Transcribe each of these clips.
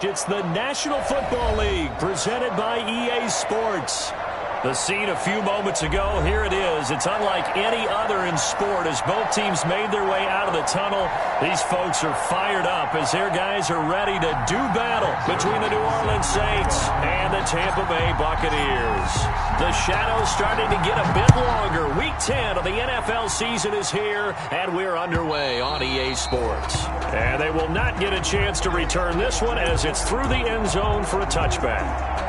It's the National Football League presented by EA Sports. The scene a few moments ago, here it is. It's unlike any other in sport as both teams made their way out of the tunnel. These folks are fired up as their guys are ready to do battle between the New Orleans Saints and the Tampa Bay Buccaneers. The shadow's starting to get a bit longer. Week 10 of the NFL season is here, and we're underway on EA Sports. And they will not get a chance to return this one as it's through the end zone for a touchback.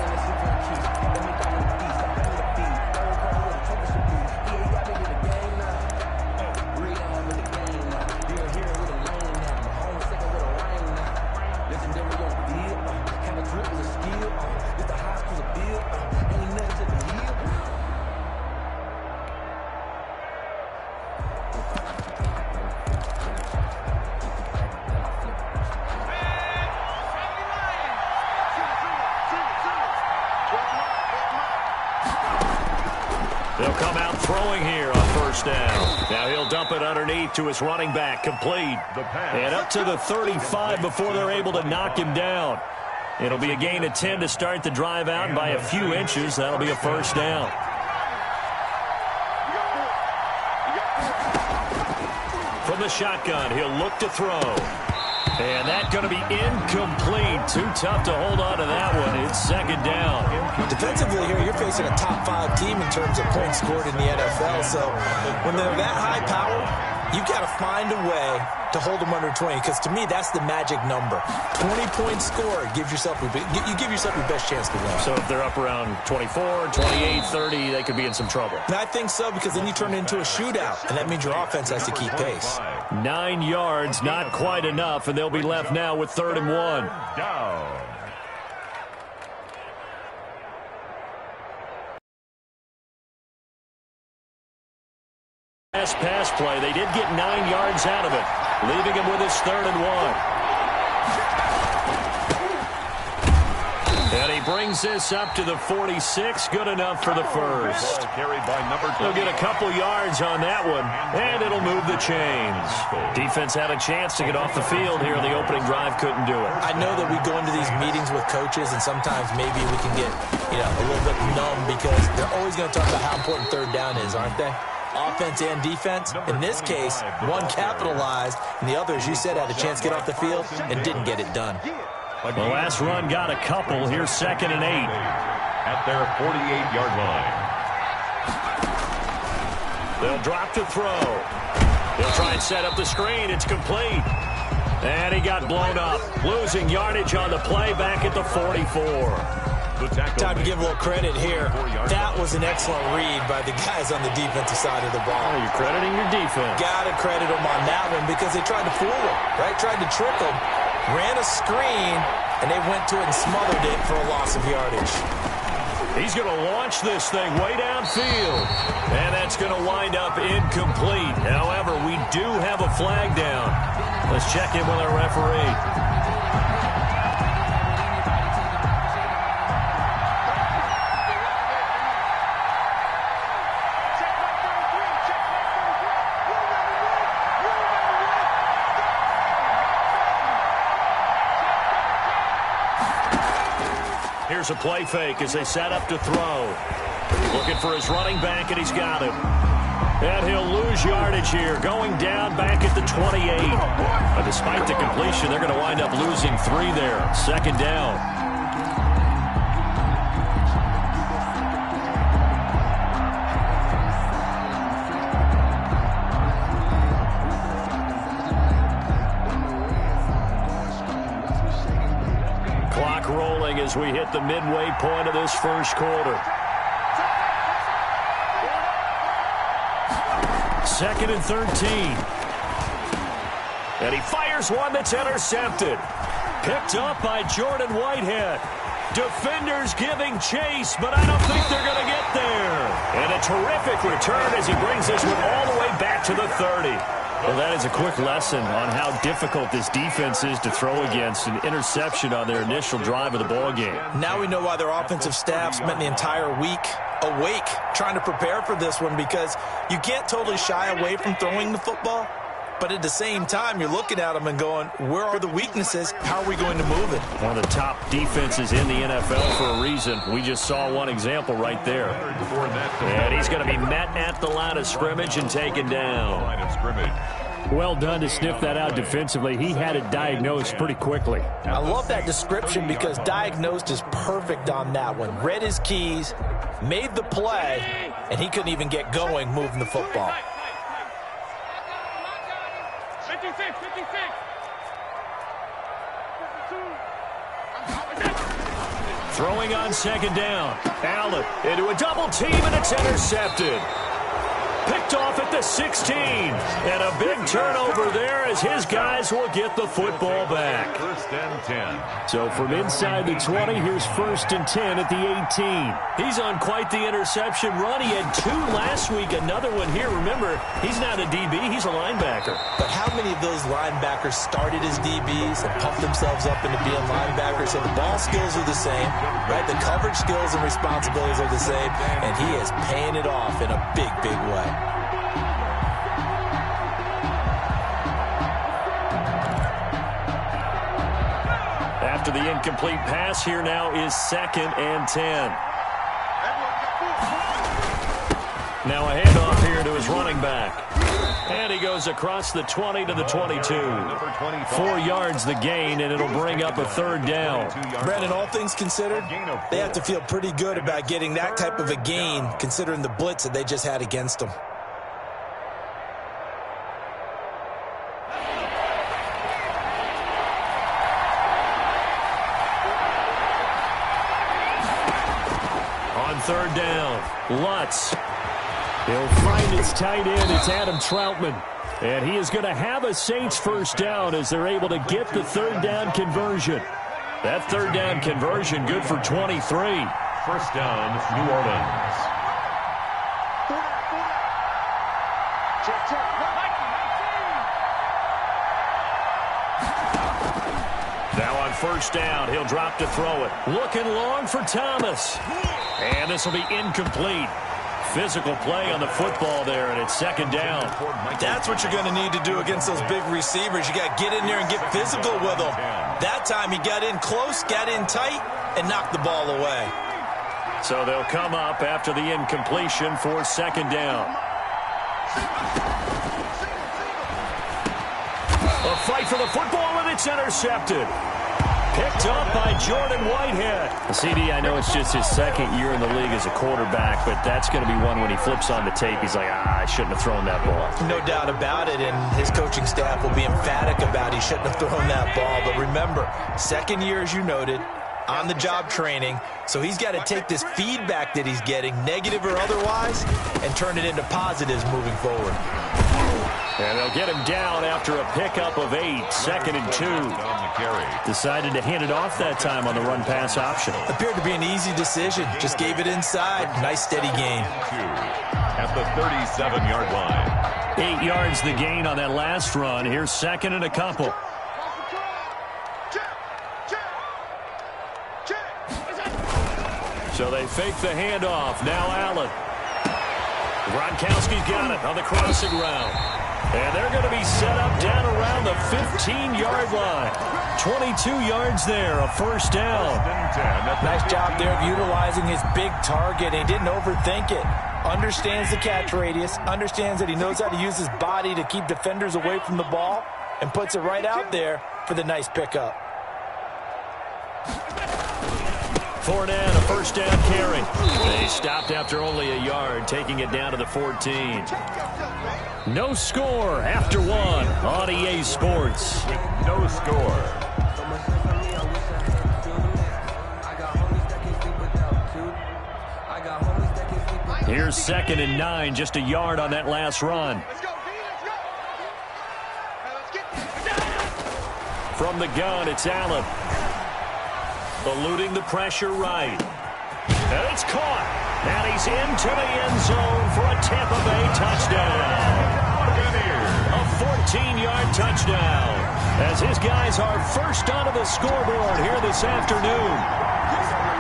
They'll come out throwing here on first down. Now he'll dump it underneath to his running back, complete. And up to the 35 before they're able to knock him down. It'll be a gain of 10 to start the drive out. By a few inches, that'll be a first down. From the shotgun, he'll look to throw. And that's going to be incomplete. Too tough to hold on to that one. It's second down. Defensively here, you're facing a top-5 team in terms of points scored in the NFL. So when they're that high power, you've got to find a way to hold them under 20. Because to me, that's the magic number. 20-point score gives yourself you give yourself your best chance to win. So if they're up around 24, 28, 30, they could be in some trouble. And I think so, because then you turn it into a shootout, and that means your offense has to keep pace. 9 yards, not quite enough, and they'll be left now with 3rd and 1. Down. Last pass play, they did get 9 yards out of it, leaving him with his 3rd and 1. And he brings this up to the 46, good enough for the first. He'll get a couple yards on that one, and it'll move the chains. Defense had a chance to get off the field here in the opening drive, couldn't do it. I know that we go into these meetings with coaches, and sometimes maybe we can get a little bit numb because they're always going to talk about how important 3rd down is, aren't they? Offense and defense. In this case, one capitalized, and the other, as you said, had a chance to get off the field and didn't get it done. The last run got a couple. Here's 2nd and 8. At their 48-yard line. They'll drop to throw. He'll try and set up the screen. It's complete. And he got blown up. Losing yardage on the play back at the 44. Time to give a little credit here. That was an excellent read by the guys on the defensive side of the ball. Oh, you're crediting your defense. Got to credit them on that one because they tried to fool them, right? Tried to trick them. Ran a screen, and they went to it and smothered it for a loss of yardage. He's going to launch this thing way downfield. And that's going to wind up incomplete. However, we do have a flag down. Let's check in with our referee. Here's a play fake as they set up to throw. Looking for his running back, and he's got him. And he'll lose yardage here, going down back at the 28. But despite the completion, they're going to wind up losing 3 there. 2nd down. As we hit the midway point of this first quarter. 2nd and 13. And he fires one that's intercepted. Picked up by Jordan Whitehead. Defenders giving chase, but I don't think they're going to get there. And a terrific return as he brings this one all the way back to the 30. Well, that is a quick lesson on how difficult this defense is to throw against. An interception on their initial drive of the ballgame. Now we know why their offensive staff spent the entire week awake trying to prepare for this one, because you can't totally shy away from throwing the football, But at the same time, you're looking at them and going, where are the weaknesses? How are we going to move it? One of the top defenses in the NFL for a reason. We just saw one example right there. And he's going to be met at the line of scrimmage and taken down. Well done to sniff that out defensively. He had it diagnosed pretty quickly. I love that description because diagnosed is perfect on that one. Read his keys, made the play, and he couldn't even get going moving the football. 56. Throwing on second down. Allen into a double team, and it's intercepted. Picked off at the 16. And a big turnover there as his guys will get the football back. First and 10. So from inside the 20, here's first and 10 at the 18. He's on quite the interception run. He had 2 last week, another one here. Remember, he's not a DB, he's a linebacker. But how many of those linebackers started as DBs and pumped themselves up into being linebackers? So the ball skills are the same, right? The coverage skills and responsibilities are the same, and he is paying it off in a big, big way. After the incomplete pass, here now is second and 10. Now a handoff here to his running back. And he goes across the 20 to the 22. 4 yards the gain, and it'll bring up a third down. Brandon, all things considered, they have to feel pretty good about getting that type of a gain, considering the blitz that they just had against them. On third down, Lutz. He'll find his tight end. It's Adam Troutman. And he is going to have a Saints first down as they're able to get the third down conversion. That third down conversion good for 23. First down, New Orleans. Now on first down, he'll drop to throw it. Looking long for Thomas. And this will be incomplete. Physical play on the football there, and it's second down. That's what you're going to need to do against those big receivers. You got to get in there and get physical with them. That time he got in close, got in tight, and knocked the ball away. So they'll come up after the incompletion for second down. A fight for the football, and it's intercepted. Picked up by Jordan Whitehead. CD, I know it's just his second year in the league as a quarterback, but that's going to be one when he flips on the tape. He's like, I shouldn't have thrown that ball. No doubt about it, and his coaching staff will be emphatic about he shouldn't have thrown that ball. But remember, second year, as you noted, on-the-job training, so he's got to take this feedback that he's getting, negative or otherwise, and turn it into positives moving forward. And they'll get him down after a pickup of 8, second and 2. Decided to hand it off that time on the run-pass option. Appeared to be an easy decision. Just gave it inside. Nice, steady gain. At the 37-yard line. 8 yards the gain on that last run. Here's second and a couple. So they fake the handoff. Now Allen. Gronkowski's got it on the crossing route. And they're going to be set up down around the 15-yard line. 22 yards there, a first down. Nice job there of utilizing his big target. He didn't overthink it. Understands the catch radius, understands that he knows how to use his body to keep defenders away from the ball, and puts it right out there for the nice pickup. Fournette, a first down carry. They stopped after only a yard, taking it down to the 14. No score after 1 on EA Sports. With no score. Here's second and 9, just a yard on that last run. From the gun, it's Allen. Eluding the pressure right. And it's caught. And he's into the end zone for a Tampa Bay touchdown. A 14-yard touchdown. As his guys are first onto the scoreboard here this afternoon.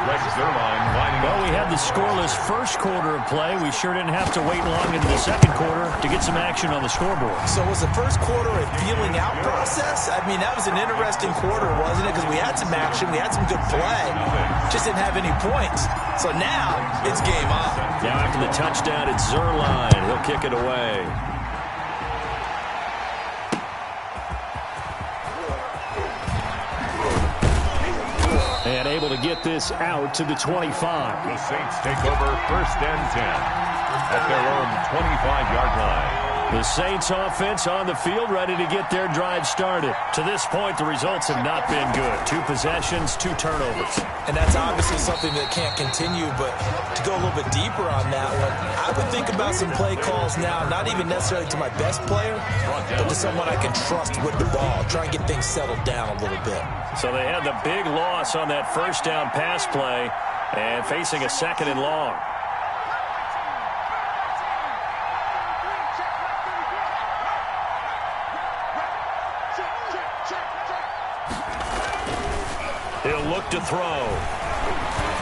Rex Zerline lining Well, up. we had the scoreless first quarter of play. We sure didn't have to wait long into the second quarter to get some action on the scoreboard. So was the first quarter a feeling out process? I mean, that was an interesting quarter, wasn't it? Because we had some action, we had some good play, just didn't have any points. So now it's game on. Now after the touchdown, it's Zerline. He'll kick it away. And able to get this out to the 25. The Saints take over 1st and 10 at their own 25-yard line. The Saints offense on the field, ready to get their drive started. To this point, the results have not been good. 2 possessions, 2 turnovers. And that's obviously something that can't continue, but to go a little bit deeper on that one, I would think about some play calls now, not even necessarily to my best player, but to someone I can trust with the ball. Try and get things settled down a little bit. So they had the big loss on that first down pass play and facing a 2nd and long. He'll look to throw.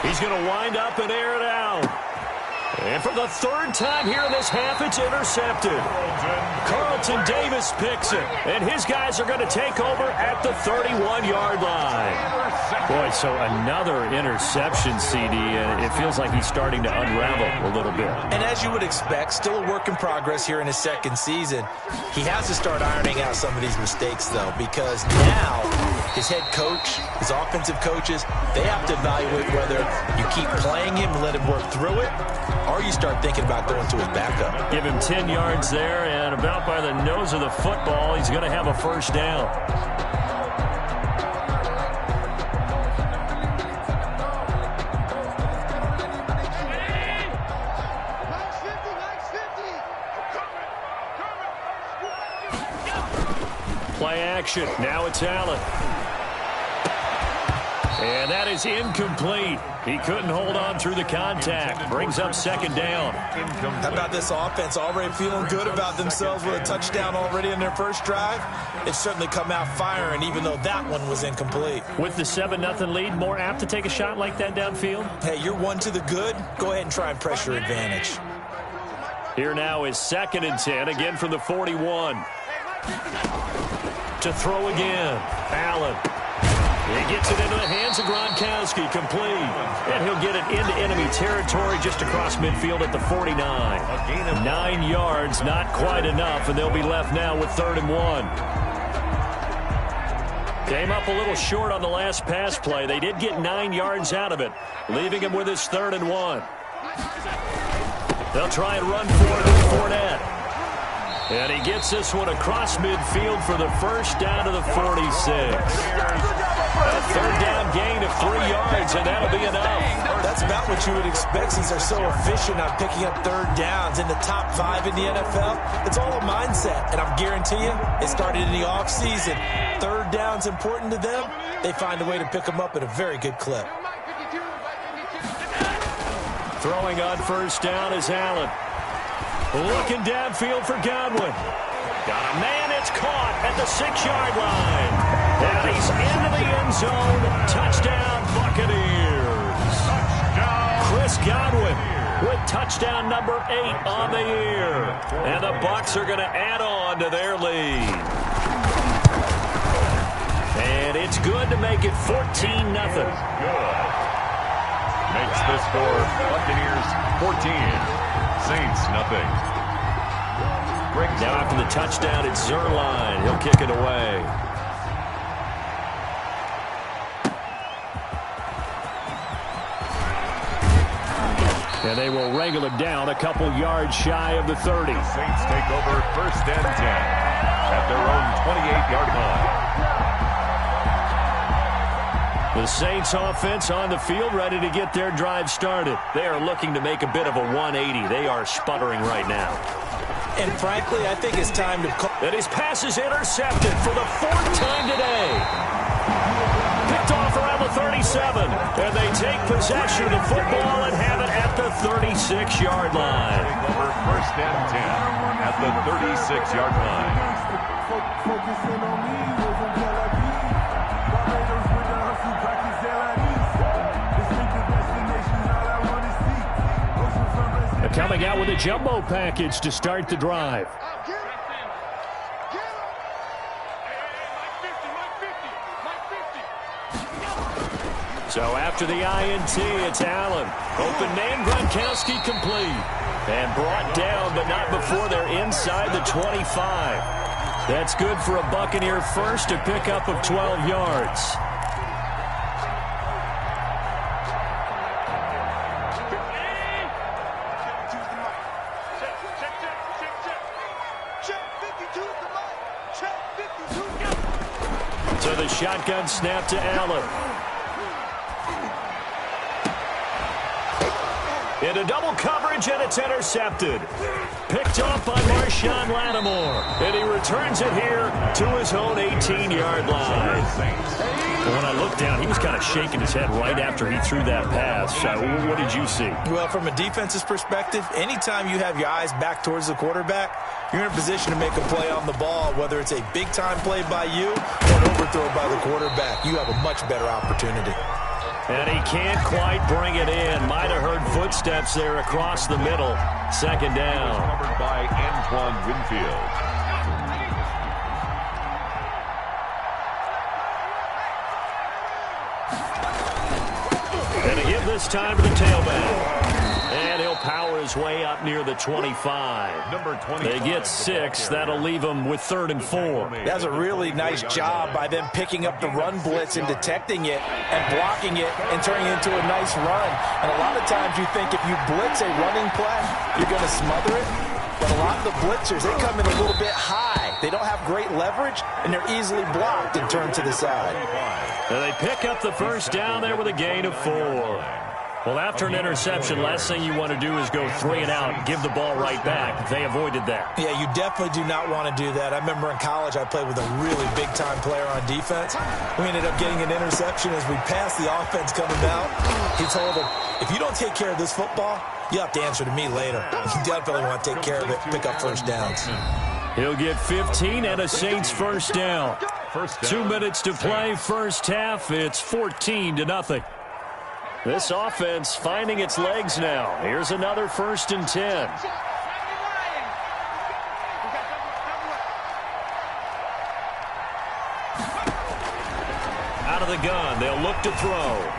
He's going to wind up and air it out. And for the 3rd time here in this half, it's intercepted. Carlton Davis picks it, and his guys are going to take over at the 31-yard line. Boy, so another interception, CD, and it feels like he's starting to unravel a little bit. And as you would expect, still a work in progress here in his 2nd season. He has to start ironing out some of these mistakes, though, because now his head coach, his offensive coaches, they have to evaluate whether you keep playing him and let him work through it, or you start thinking about going to his backup. Give him 10 yards there, and about by the nose of the football, he's going to have a 1st down. Play action. Now it's Allen. And that is incomplete. He couldn't hold on through the contact. Brings up 2nd down. How about this offense already feeling good about themselves with a touchdown already in their first drive? They've certainly come out firing, even though that one was incomplete. With the 7-0 lead, more apt to take a shot like that downfield? Hey, you're 1 to the good. Go ahead and try and press your advantage. Here now is 2nd and 10, again from the 41. To throw again. Allen. He gets it into the hands of Gronkowski, complete. And he'll get it into enemy territory just across midfield at the 49. 9 yards, not quite enough, and they'll be left now with 3rd and 1. Came up a little short on the last pass play. They did get 9 yards out of it, leaving him with his 3rd and 1. They'll try and run for it with Fournette. And he gets this one across midfield for the 1st down to the 46. A 3rd down gain of 3 yards, and that'll be enough. That's about what you would expect since they're so efficient on picking up 3rd downs in the top 5 in the NFL. It's all a mindset, and I guarantee you, it started in the offseason. 3rd down's important to them. They find a way to pick them up at a very good clip. Throwing on 1st down is Allen. Looking downfield for Godwin. Got a man, it's caught at the 6-yard line. And he's into the end zone. Touchdown, Buccaneers. Chris Godwin with touchdown number 8 on the year. And the Bucs are going to add on to their lead. And it's good to make it 14-0. Makes the score Buccaneers 14. Saints, nothing. Now after the touchdown, it's Zerline. He'll kick it away. And they will wrangle it down a couple yards shy of the 30. Saints take over 1st and 10 at their own 28-yard line. The Saints offense on the field, ready to get their drive started. They are looking to make a bit of a 180. They are sputtering right now. And frankly, I think it's time to call. And his pass is intercepted for the 4th time today. Picked off around the 37. And they take possession of the football and have it at the 36-yard line. Take over 1st and 10 at the 36-yard line. Focusing on me wasn't Barbados with the hustle, practice LIDs. coming out with a jumbo package to start the drive. So after the INT, it's Allen. Open man, Gronkowski complete. And brought down, but not before they're inside the 25. That's good for a Buccaneer first, a pickup of 12 yards. So the shotgun snap to Allen. Into double coverage, and it's intercepted. Picked off by Marshawn Lattimore. And he returns it here to his own 18-yard line. When I looked down, he was kind of shaking his head right after he threw that pass. What did you see? Well, from a defense's perspective, anytime you have your eyes back towards the quarterback, you're in a position to make a play on the ball, whether it's a big-time play by you or an overthrow by the quarterback. You have a much better opportunity. And he can't quite bring it in. Might have heard footsteps there across the middle. Second down. Covered by Antoine Winfield. And a give this time to the tailback. And he'll power his way up near the 25. Number 25. They get 6. That'll leave them with 3rd and 4. That's a really nice job by them picking up the run blitz and detecting it and blocking it and turning it into a nice run. And a lot of times you think if you blitz a running play, you're going to smother it. But a lot of the blitzers, they come in a little bit high. They don't have great leverage, and they're easily blocked and turned to the side. And they pick up the first down there with a gain of 4. Well, after an interception, last thing you want to do is go 3 and out and give the ball right back. They avoided that. Yeah, you definitely do not want to do that. I remember in college I played with a really big-time player on defense. We ended up getting an interception as we passed the offense coming out. He told him, if you don't take care of this football, you have to answer to me later. You definitely want to take care of it, pick up first downs. He'll get 15 and a Saints first down. 2 minutes to play first half. It's 14-0. This offense finding its legs now. Here's another 1st and 10. Out of the gun, they'll look to throw.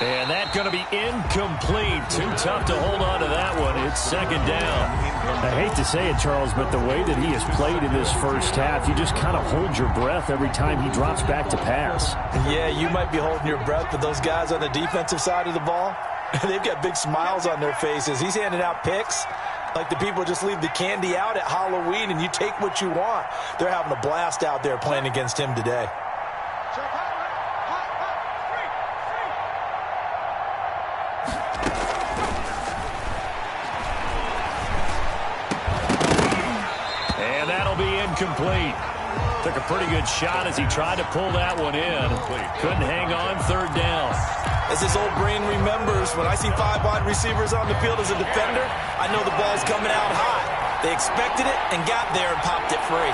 And that's going to be incomplete. Too tough to hold on to that one. It's 2nd down. I hate to say it, Charles, but the way that he has played in this first half, you just kind of hold your breath every time he drops back to pass. Yeah, you might be holding your breath, but those guys on the defensive side of the ball, they've got big smiles on their faces. He's handing out picks like the people just leave the candy out at Halloween and you take what you want. They're having a blast out there playing against him today. Complete. Took a pretty good shot as he tried to pull that one in. Couldn't hang on. 3rd down. As his old brain remembers, when I see 5 wide receivers on the field as a defender, I know the ball's coming out hot. They expected it and got there and popped it free.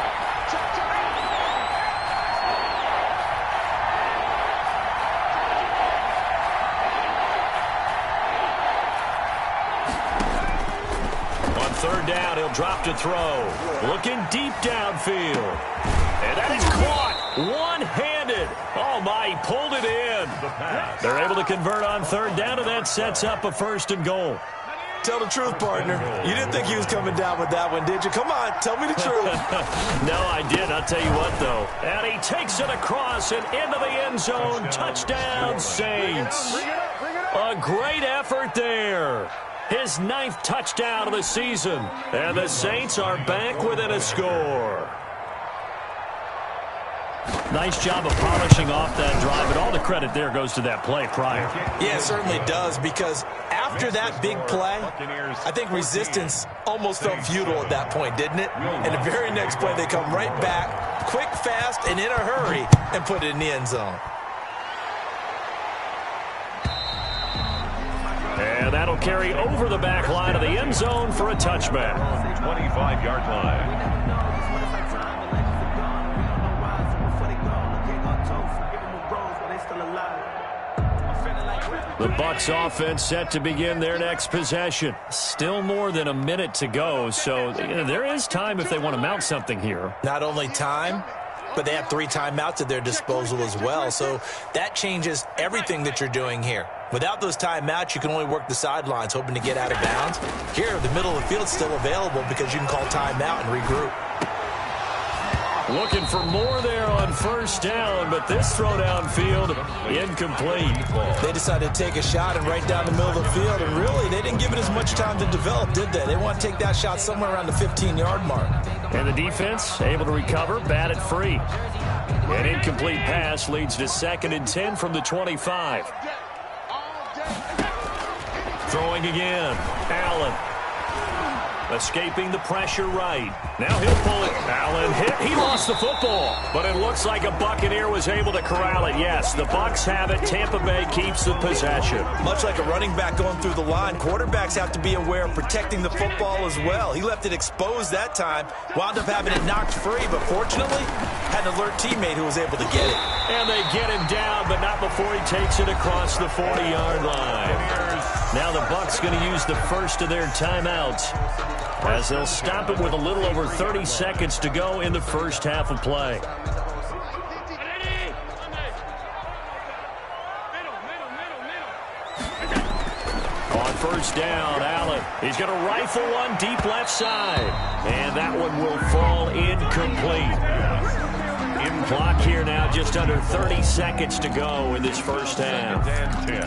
On 3rd down, he'll drop to throw. Looking deep downfield. And that is caught. One-handed. Oh, my, he pulled it in. They're able to convert on 3rd down, and that sets up a 1st and goal. Tell the truth, partner. You didn't think he was coming down with that one, did you? Come on, tell me the truth. No, I did. I'll tell you what, though. And he takes it across and into the end zone. Touchdown, Saints. A great effort there. His 9th touchdown of the season. And the Saints are back within a score. Nice job of polishing off that drive, and all the credit there goes to that play prior. Yeah, it certainly does, because after that big play, I think resistance almost felt futile at that point, didn't it? And the very next play, they come right back, quick, fast, and in a hurry, and put it in the end zone. And that'll carry over the back line of the end zone for a touchback. 25-yard line. The Bucs offense set to begin their next possession. Still more than a minute to go, so there is time if they want to mount something here. Not only time, but they have 3 timeouts at their disposal as well, so that changes everything that you're doing here. Without those timeouts, you can only work the sidelines, hoping to get out of bounds. Here, the middle of the field is still available because you can call timeout and regroup. Looking for more there on first down, but this throw downfield incomplete. They decided to take a shot and right down the middle of the field, and really, they didn't give it as much time to develop, did they? They want to take that shot somewhere around the 15-yard mark. And the defense able to recover, bat it free. An incomplete pass leads to 2nd and 10 from the 25. Throwing again. Allen. Escaping the pressure right. Now he'll pull it. Allen hit. He lost the football. But it looks like a Buccaneer was able to corral it. Yes, the Bucs have it. Tampa Bay keeps the possession. Much like a running back going through the line, quarterbacks have to be aware of protecting the football as well. He left it exposed that time. Wound up having it knocked free, but fortunately, had an alert teammate who was able to get it. And they get him down, but not before he takes it across the 40-yard line. Now the Bucs going to use the first of their timeouts, as they'll stop it with a little over 30 seconds to go in the first half of play. On first down, Allen. He's going to rifle one deep left side. And that one will fall incomplete. Clock here now, just under 30 seconds to go in this first half. 10.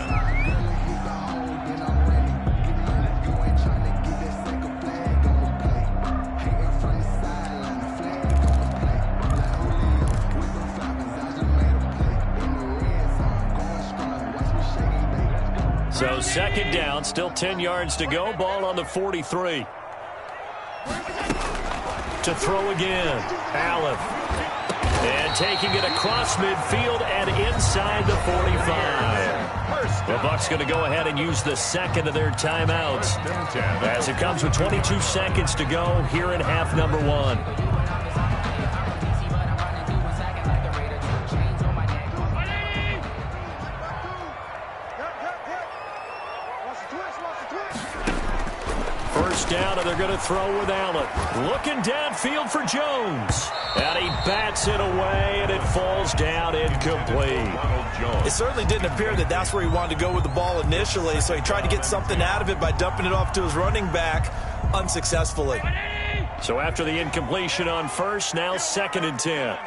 So 2nd down, still 10 yards to go. Ball on the 43. To throw again, Allen. And taking it across midfield and inside the 45. The Bucs going to go ahead and use the 2nd of their timeouts, as it comes with 22 seconds to go here in half number 1. First down, and they're going to throw with Allen. Looking downfield for Jones. And he bats it away, and it falls down incomplete. It certainly didn't appear that that's where he wanted to go with the ball initially, so he tried to get something out of it by dumping it off to his running back unsuccessfully. So after the incompletion on first, now 2nd and 10.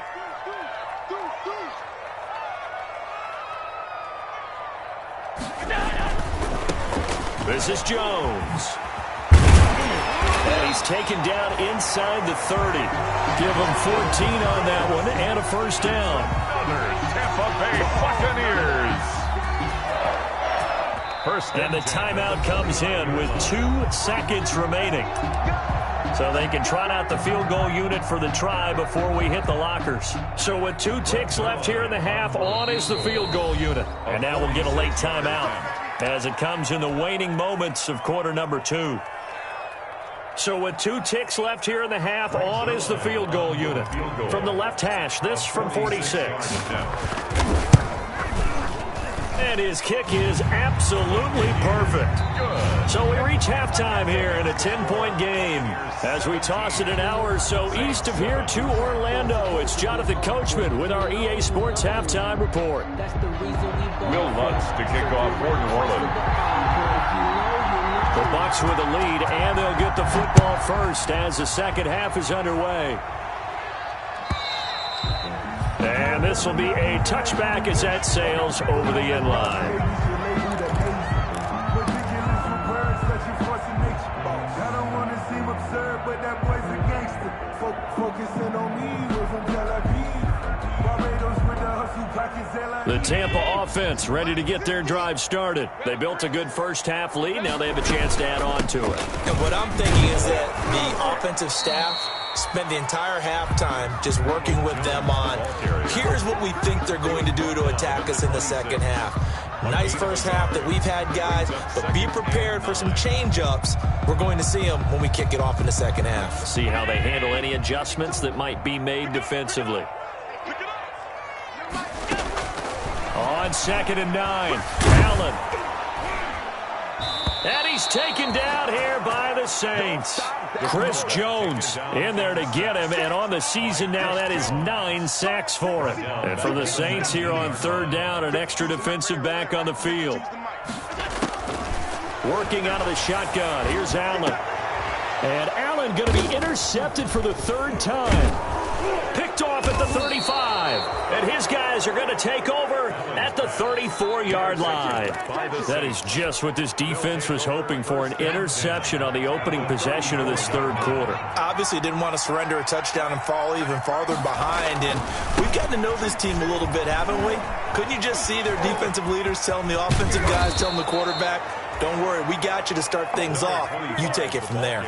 This is Jones. And he's taken down inside the 30. Give him 14 on that one and a first down. Tampa Bay Buccaneers. First and the timeout comes in with 2 seconds remaining. So they can trot out the field goal unit for the try before we hit the lockers. So with 2 ticks left here in the half, on is the field goal unit. And now we'll get a late timeout as it comes in the waning moments of quarter number 2. So with 2 ticks left here in the half, on is the field goal unit. From the left hash, this from 46. And his kick is absolutely perfect. So we reach halftime here in a 10-point game. As we toss it an hour or so east of here to Orlando, it's Jonathan Coachman with our EA Sports Halftime Report. Will Lutz to kick off for New Orleans. The Bucs with the lead, and they'll get the football first as the second half is underway. And this will be a touchback as that sails over the end line. I don't want to seem absurd, but that boy's a gangster. Focusing on me, we're from Tel Aviv. Barbados with the hustle pockets. The Tampa offense ready to get their drive started. They built a good first half lead. Now they have a chance to add on to it. And what I'm thinking is that the offensive staff spend the entire halftime just working with them on, here's what we think they're going to do to attack us in the second half. Nice first half that we've had, guys, but be prepared for some change-ups. We're going to see them when we kick it off in the second half. See how they handle any adjustments that might be made defensively. On 2nd and 9. Allen. And he's taken down here by the Saints. Chris Jones in there to get him, and on the season now, that is 9 sacks for him. And for the Saints here on third down, an extra defensive back on the field. Working out of the shotgun, here's Allen. And Allen going to be intercepted for the third time. Picked off at the 35. And his guys are going to take over at the 34-yard line. That is just what this defense was hoping for, an interception on the opening possession of this third quarter. Obviously didn't want to surrender a touchdown and fall even farther behind. And we've gotten to know this team a little bit, haven't we? Couldn't you just see their defensive leaders telling the offensive guys, telling the quarterback, don't worry, we got you to start things off. You take it from there.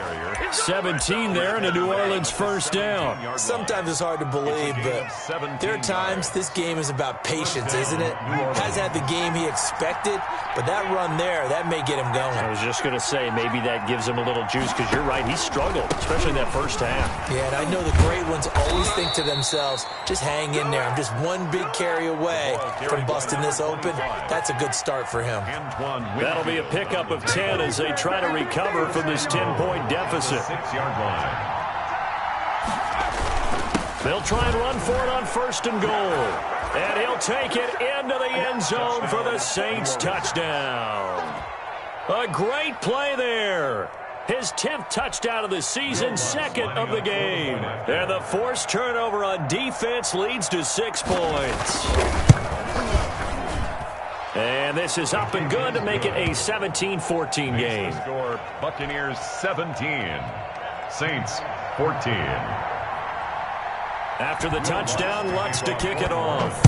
17 there and a New Orleans first down. Sometimes it's hard to believe, but there are times this game is about patience, isn't it? Has had the game he expected, but that run there, that may get him going. I was just going to say, maybe that gives him a little juice, because you're right, he struggled, especially that first half. Yeah, and I know the great ones always think to themselves, just hang in there. I'm just one big carry away from busting this open. That's a good start for him. That'll be a pickup of 10 as they try to recover from this 10-point deficit. 6-yard line. They'll try and run for it on first and goal. And he'll take it into the end zone for the Saints touchdown. A great play there. His 10th touchdown of the season, second of the game. And the forced turnover on defense leads to 6 points. And this is up and good to make it a 17-14 game. Score Buccaneers 17, Saints 14. After the touchdown, Lutz to kick it off.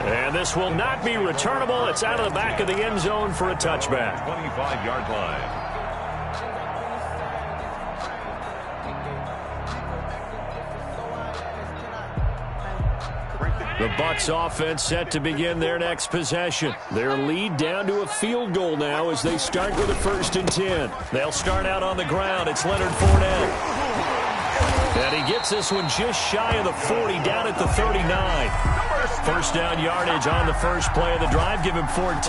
And this will not be returnable. It's out of the back of the end zone for a touchback. 25-yard line. The Bucs offense set to begin their next possession. Their lead down to a field goal now as they start with a 1st and 10. They'll start out on the ground. It's Leonard Fournette. And he gets this one just shy of the 40, down at the 39. First down yardage on the first play of the drive. Give him 14.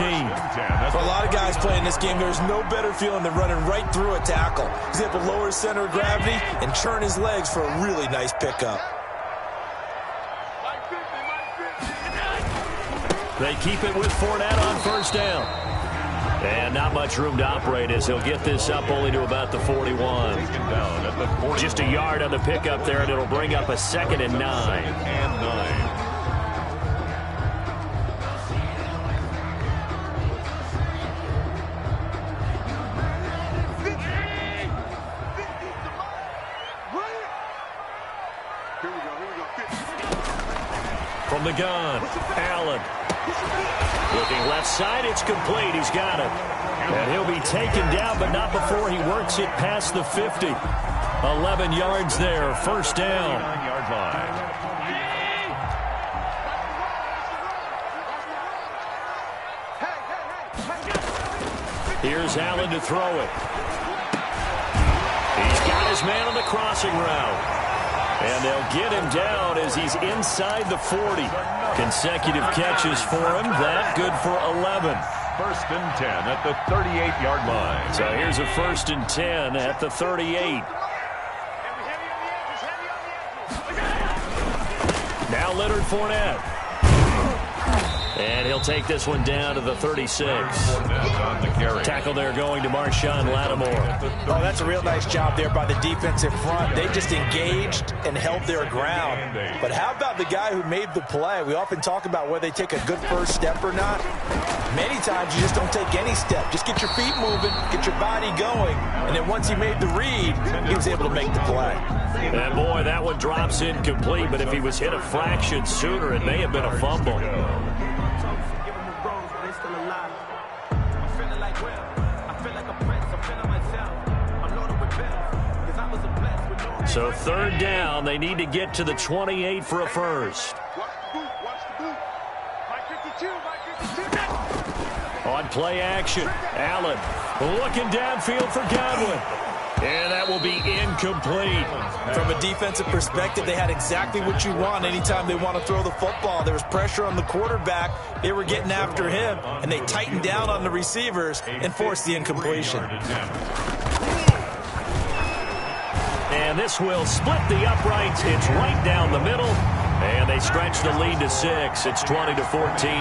For a lot of guys playing this game, there's no better feeling than running right through a tackle. He's able to lower his center of gravity and churn his legs for a really nice pickup. They keep it with Fournette on first down. And not much room to operate as he'll get this up only to about the 41. Just a yard on the pickup there, and it'll bring up a 2nd and 9. From the gun, Allen. Looking left side, it's complete. He's got it. And he'll be taken down, but not before he works it past the 50. 11 yards there, first down. 9-yard line. Here's Allen to throw it. He's got his man on the crossing route. And they'll get him down as he's inside the 40. Consecutive catches for him. That good for 11. 1st and 10 at the 38-yard line. So here's a 1st and 10 at the 38. Now Leonard Fournette. And he'll take this one down to the 36. Tackle there going to Marshawn Lattimore. Oh, that's a real nice job there by the defensive front. They just engaged and held their ground. But how about the guy who made the play? We often talk about whether they take a good first step or not. Many times you just don't take any step. Just get your feet moving, get your body going. And then once he made the read, he was able to make the play. And boy, that one drops incomplete. But if he was hit a fraction sooner, it may have been a fumble. So 3rd down, they need to get to the 28 for a first. On play action, Allen looking downfield for Godwin. And that will be incomplete. From a defensive perspective, they had exactly what you want anytime they want to throw the football. There was pressure on the quarterback. They were getting after him, and they tightened down on the receivers and forced the incompletion. And this will split the uprights. It's right down the middle. And they stretch the lead to 6. It's 20-14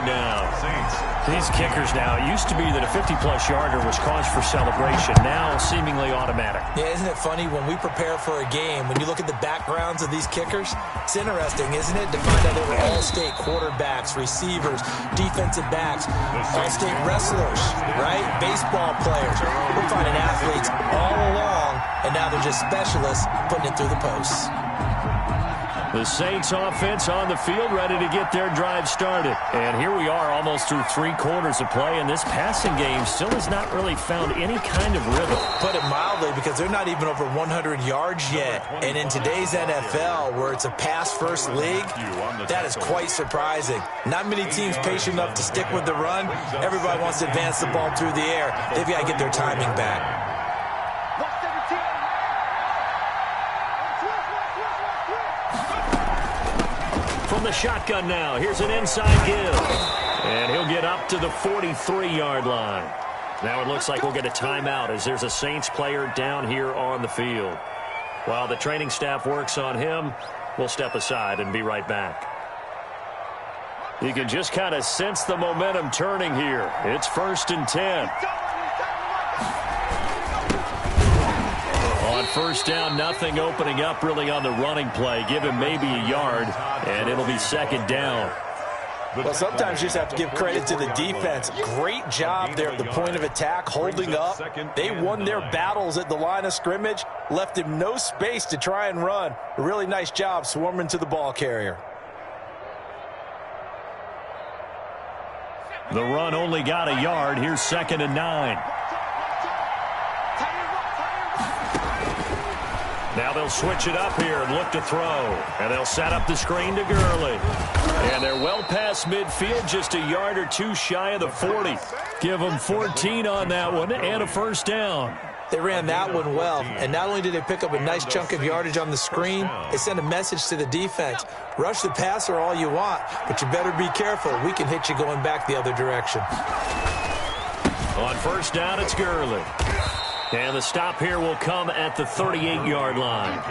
now. These kickers now, it used to be that a 50-plus yarder was cause for celebration. Now seemingly automatic. Yeah, isn't it funny when we prepare for a game, when you look at the backgrounds of these kickers, it's interesting, isn't it, to find out they were all-state quarterbacks, receivers, defensive backs, all-state wrestlers, right? Baseball players. We're finding athletes all along, and now they're just specialists putting it through the posts. The Saints offense on the field, ready to get their drive started. And here we are almost through 3 quarters of play, and this passing game still has not really found any kind of rhythm. Put it mildly, because they're not even over 100 yards yet. And in today's NFL, where it's a pass-first league, that is quite surprising. Not many teams patient enough to stick with the run. Everybody wants to advance the ball through the air. They've got to get their timing back. From the shotgun now, here's an inside give. And he'll get up to the 43-yard line. Now it looks like we'll get a timeout as there's a Saints player down here on the field. While the training staff works on him, we'll step aside and be right back. You can just kind of sense the momentum turning here. It's 1st and 10. On first down, nothing opening up really on the running play. Give him maybe a yard, and it'll be 2nd down. Well, sometimes you just have to give credit to the defense. Great job there at the point of attack, holding up. They won their battles at the line of scrimmage, left him no space to try and run. A really nice job swarming to the ball carrier. The run only got a yard. Here's 2nd and 9. Now they'll switch it up here and look to throw. And they'll set up the screen to Gurley. And they're well past midfield, just a yard or 2 shy of the 40. Give them 14 on that one and a 1st down. They ran that one well. And not only did they pick up a nice chunk of yardage on the screen, they sent a message to the defense. Rush the passer all you want, but you better be careful. We can hit you going back the other direction. On first down, it's Gurley. And the stop here will come at the 38-yard line.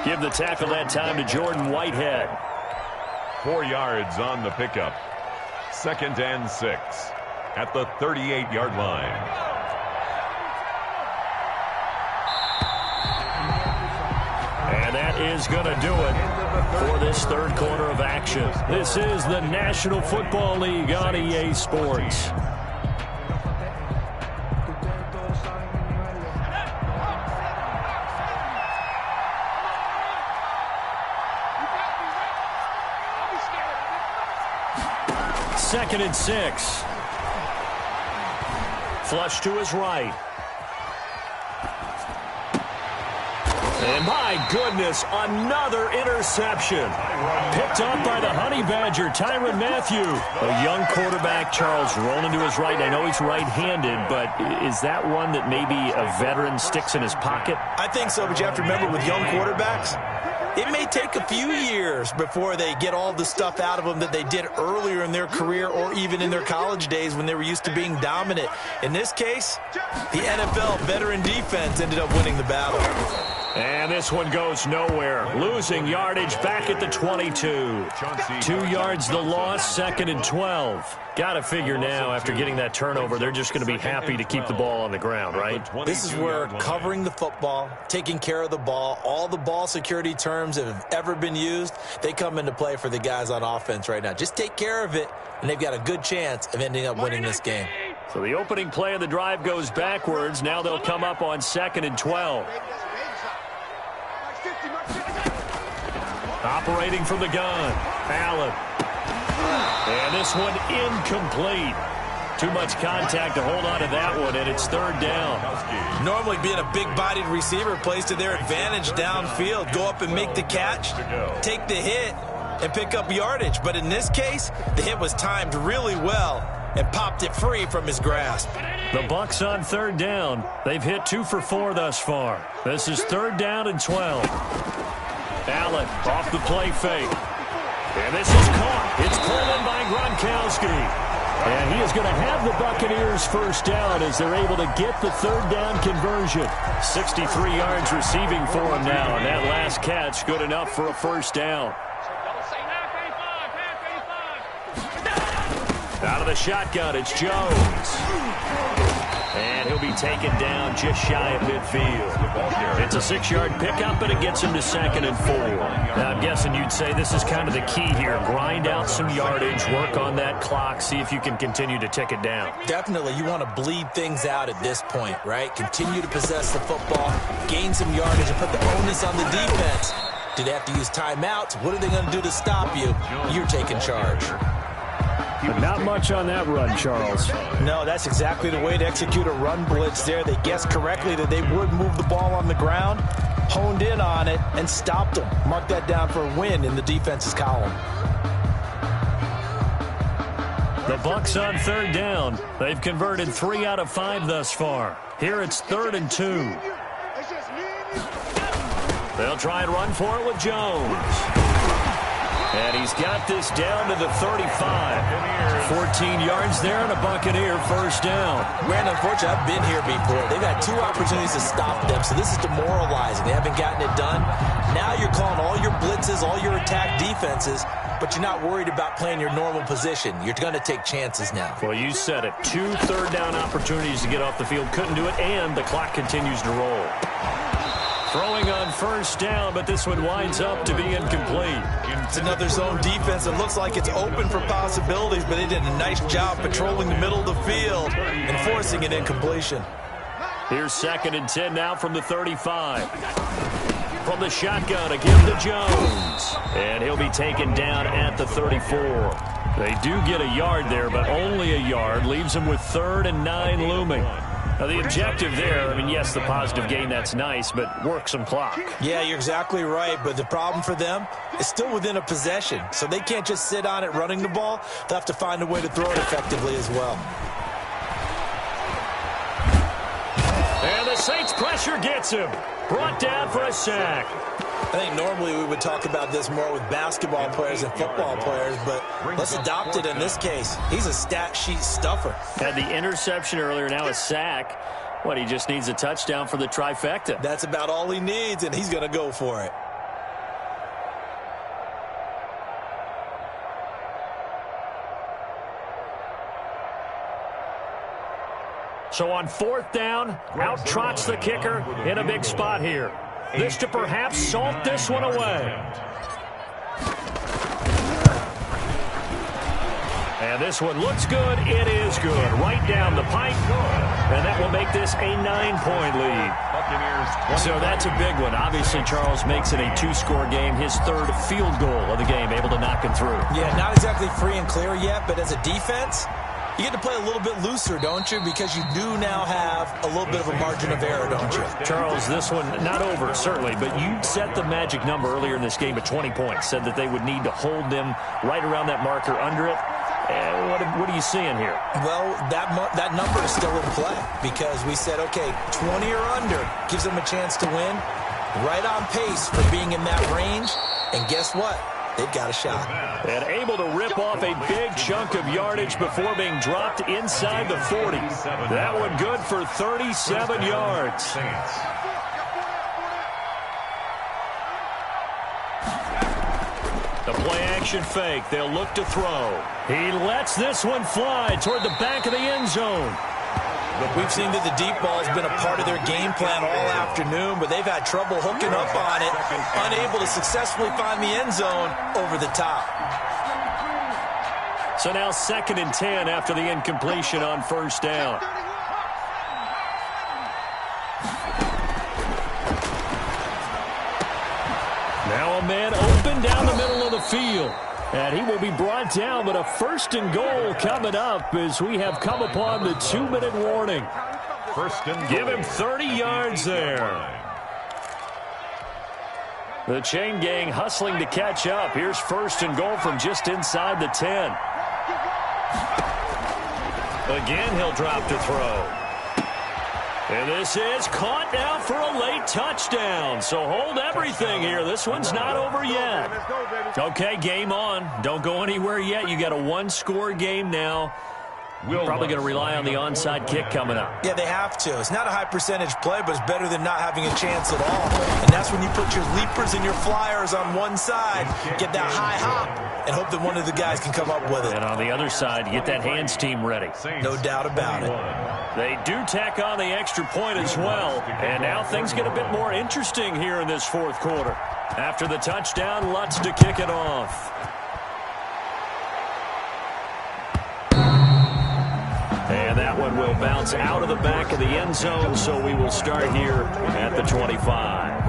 Give the tackle that time to Jordan Whitehead. 4 yards on the pickup. 2nd and 6 at the 38-yard line. And that is going to do it for this 3rd quarter of action. This is the National Football League on EA Sports. Second and 6. Flush to his right. And my goodness, another interception. Picked up by the Honey Badger, Tyrann Mathieu. A young quarterback, Charles, rolling to his right. I know he's right-handed, but is that one that maybe a veteran sticks in his pocket? I think so, but you have to remember with young quarterbacks, it may take a few years before they get all the stuff out of them that they did earlier in their career or even in their college days when they were used to being dominant. In this case, the NFL veteran defense ended up winning the battle. And this one goes nowhere. Losing yardage back at the 22. 2 yards the loss, 2nd and 12. Got to figure now, after getting that turnover, they're just going to be happy to keep the ball on the ground, right? This is where covering the football, taking care of the ball, all the ball security terms that have ever been used, they come into play for the guys on offense right now. Just take care of it, and they've got a good chance of ending up winning this game. So the opening play of the drive goes backwards. Now they'll come up on 2nd and 12. Operating from the gun, Allen. And this one incomplete. Too much contact to hold on to that one, and it's 3rd down. Normally being a big-bodied receiver plays to their advantage downfield. Go up and make the catch, take the hit, and pick up yardage. But in this case, the hit was timed really well, and popped it free from his grasp. The Bucs on third down. They've hit 2 for 4 thus far. This is third down and 12. Allen off the play fake. And this is caught. It's pulled in by Gronkowski. And he is going to have the Buccaneers first down as they're able to get the third down conversion. 63 yards receiving for him now. And that last catch good enough for a first down. Out of the shotgun, it's Jones. And he'll be taken down just shy of midfield. It's a 6-yard pickup, but it gets him to 2nd and 4. Now, I'm guessing you'd say this is kind of the key here. Grind out some yardage, work on that clock, see if you can continue to tick it down. Definitely, you want to bleed things out at this point, right? Continue to possess the football, gain some yardage, and put the onus on the defense. Do they have to use timeouts? What are they going to do to stop you? You're taking charge. But not much on that run, Charles. No, that's exactly the way to execute a run blitz there. They guessed correctly that they would move the ball on the ground, honed in on it, and stopped them. Mark that down for a win in the defense's column. The Bucs on third down. They've converted 3 out of 5 thus far. Here it's 3rd and 2. They'll try and run for it with Jones. And he's got this down to the 35. 14 yards there and a Buccaneer first down. Brandon, unfortunately, I've been here before. They've had 2 opportunities to stop them, so this is demoralizing. They haven't gotten it done. Now you're calling all your blitzes, all your attack defenses, but you're not worried about playing your normal position. You're going to take chances now. Well, you said it. 2 third-down opportunities to get off the field. Couldn't do it, and the clock continues to roll. Throwing on first down, but this one winds up to be incomplete. It's another zone defense. It looks like it's open for possibilities, but they did a nice job patrolling the middle of the field and forcing an incompletion. Here's 2nd and 10 now from the 35. From the shotgun, a give to Jones. And he'll be taken down at the 34. They do get a yard there, but only a yard. Leaves them with 3rd and 9 looming. Now, the objective there, I mean, yes, the positive gain, that's nice, but work some clock. Yeah, you're exactly right, but the problem for them is still within a possession, so they can't just sit on it running the ball. They'll have to find a way to throw it effectively as well. And the Saints pressure gets him. Brought down for a sack. I think normally we would talk about this more with basketball players and football players, but let's adopt it in this case. He's a stat sheet stuffer. Had the interception earlier, now a sack. What, he just needs a touchdown for the trifecta. That's about all he needs, and he's going to go for it. So on 4th down, out trots the kicker in a big spot here. This to perhaps salt this one away. And this one looks good. It is good. Right down the pipe. And that will make this a 9-point lead. So that's a big one. Obviously, Charles makes it a 2-score game. His 3rd field goal of the game, able to knock it through. Yeah, not exactly free and clear yet, but as a defense, you get to play a little bit looser, don't you? Because you do now have a little bit of a margin of error, don't you? Charles, this one not over, certainly, but you set the magic number earlier in this game at 20 points. Said that they would need to hold them right around that marker under it. What are you seeing here? Well, that number is still in play because we said, okay, 20 or under gives them a chance to win. Right on pace for being in that range. And guess what? They've got a shot. And able to rip off a big chunk of yardage before being dropped inside the 40. That one good for 37 yards. The play-action fake. They'll look to throw. He lets this one fly toward the back of the end zone. We've seen that the deep ball has been a part of their game plan all afternoon, but they've had trouble hooking up on it, unable to successfully find the end zone over the top. So now 2nd and 10 after the incompletion on first down. Now a man open down the middle of the field. And he will be brought down, but a 1st and goal coming up as we have come upon the 2-minute warning. 1st and goal. Give him 30 yards there. The chain gang hustling to catch up. Here's 1st and goal from just inside the 10. Again, he'll drop to throw. And this is caught now for a late touchdown. So hold everything here. This one's not over yet. Okay, game on. Don't go anywhere yet. You got a one-score game now. We're probably going to rely on the onside kick coming up. Yeah, they have to. It's not a high percentage play, but it's better than not having a chance at all. And that's when you put your leapers and your flyers on one side, get that high hop, and hope that one of the guys can come up with it. And on the other side, get that hands team ready. No doubt about it. They do tack on the extra point as well. And now things get a bit more interesting here in this fourth quarter. After the touchdown, Lutz to kick it off. And that one will bounce out of the back of the end zone, so we will start here at the 25.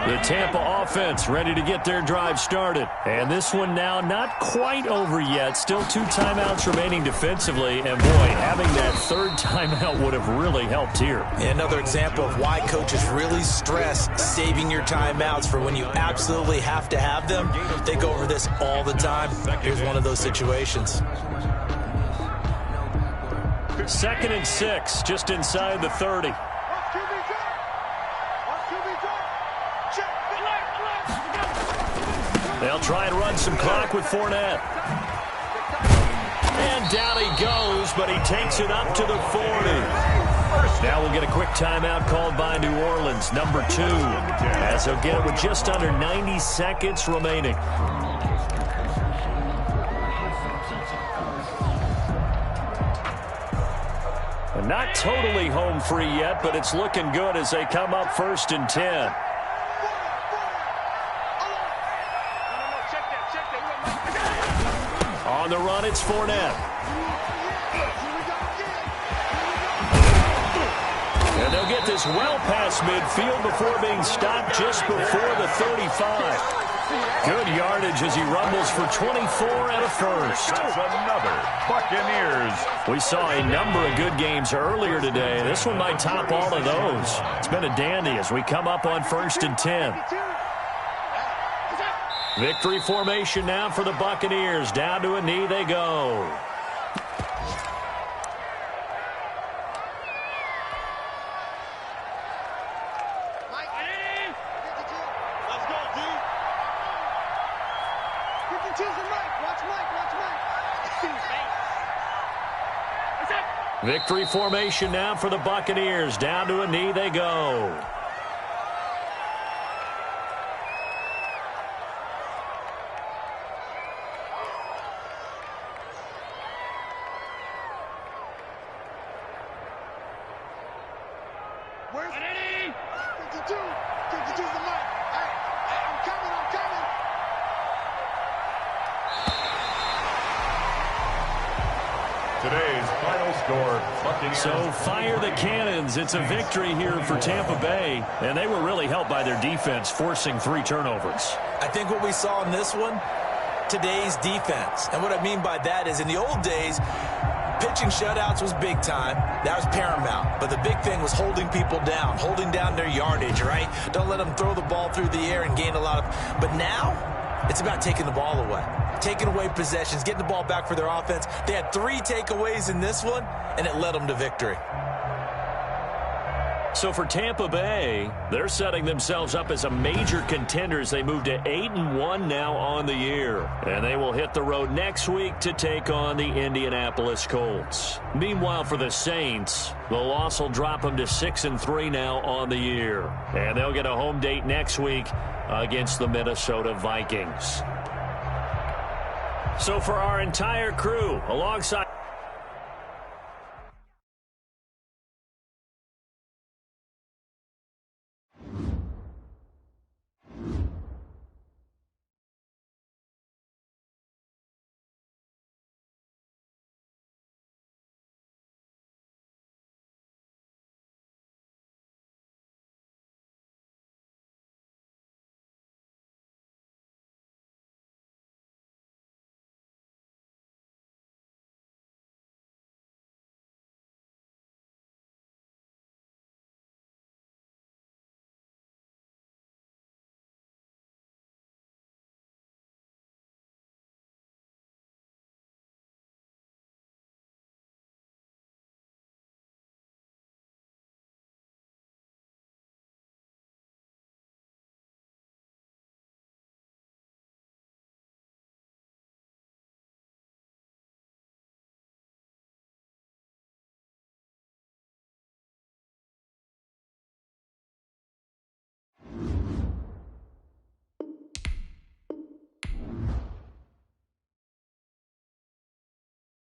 The Tampa offense ready to get their drive started. And this one now not quite over yet. Still 2 timeouts remaining defensively. And, boy, having that third timeout would have really helped here. Another example of why coaches really stress saving your timeouts for when you absolutely have to have them. They go over this all the time. Here's one of those situations. 2nd and 6, just inside the 30. They'll try and run some clock with Fournette. And down he goes, but he takes it up to the 40. Now we'll get a quick timeout called by New Orleans, number 2, as they'll get it with just under 90 seconds remaining. Not totally home free yet, but it's looking good as they come up 1st and 10. On the run, it's Fournette. And they'll get this well past midfield before being stopped just before the 35. Good yardage as he rumbles for 24 and a first. That's another Buccaneers. We saw a number of good games earlier today. This one might top all of those. It's been a dandy as we come up on 1st and 10. Victory formation now for the Buccaneers. Down to a knee they go. Victory formation now for the Buccaneers. Down to a knee they go. Where's 52? 52's the mark. I'm coming. Today's final score, Buccaneers. So fire the cannons. It's a victory here for Tampa Bay, and they were really helped by their defense, forcing 3 turnovers. I think what we saw in this one, today's defense. And what I mean by that is in the old days, pitching shutouts was big time. That was paramount. But the big thing was holding people down, holding down their yardage, right? Don't let them throw the ball through the air and gain a lot of... But now, it's about taking the ball away. Taking away possessions, getting the ball back for their offense. They had 3 takeaways in this one, and it led them to victory. So for Tampa Bay, they're setting themselves up as a major contender as they move to 8-1 now on the year. And they will hit the road next week to take on the Indianapolis Colts. Meanwhile, for the Saints, the loss will drop them to 6-3 now on the year. And they'll get a home date next week against the Minnesota Vikings. So for our entire crew, alongside